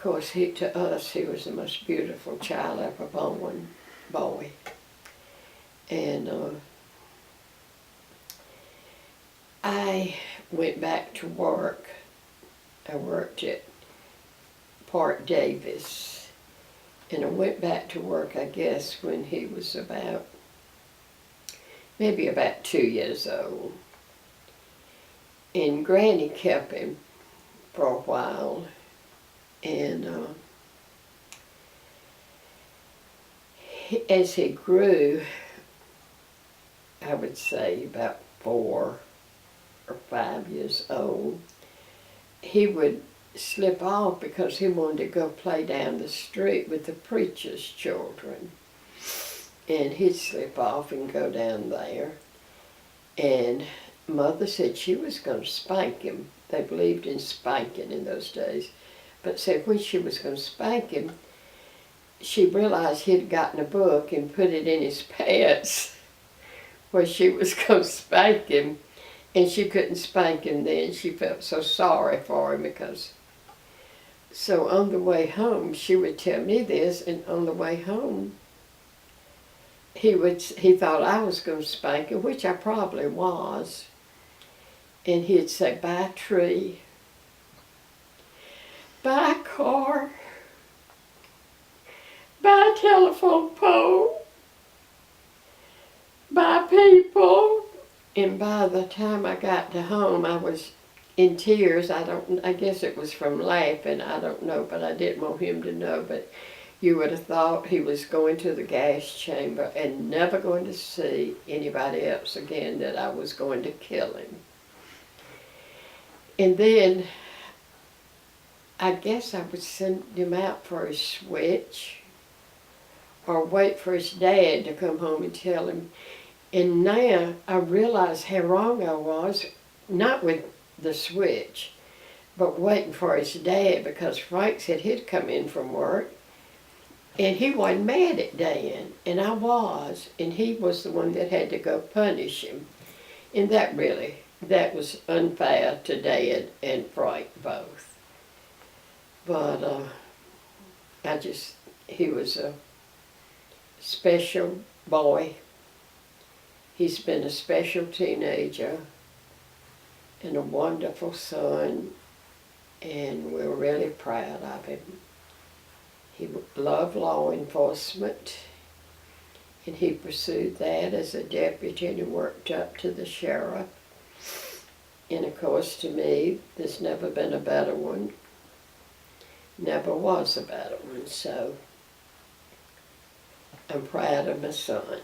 course, to us, he was the most beautiful child ever born, boy. And I went back to work. I worked at Park Davis. And I went back to work, I guess, when he was maybe about 2 years old. And Granny kept him for a while. And as he grew, I would say about 4 or 5 years old, he would slip off because he wanted to go play down the street with the preacher's children. And he'd slip off and go down there. And Mother said she was going to spank him. They believed in spanking in those days. But said when she was going to spank him, she realized he'd gotten a book and put it in his pants where she was going to spank him. And she couldn't spank him then. She felt so sorry for him because... So on the way home, she would tell me this, and on the way home, he thought I was going to spank him, which I probably was. And he'd say, "Bye, tree. Bye, car. Bye, telephone pole. Bye, people." And by the time I got to home, I was in tears. I guess it was from laughing, I don't know, but I didn't want him to know. But you would have thought he was going to the gas chamber and never going to see anybody else again, that I was going to kill him. And then I guess I would send him out for his switch or wait for his dad to come home and tell him. And now I realize how wrong I was, not with the switch, but waiting for his dad, because Frank said he'd come in from work and he wasn't mad at Dan, and I was, and he was the one that had to go punish him. And that was unfair to Dad and Frank both. But he was a special boy. He's been a special teenager and a wonderful son, and we're really proud of him. He loved law enforcement, and he pursued that as a deputy, and he worked up to the sheriff. And of course, to me, there's never been a better one. Never was a better one, so I'm proud of my son.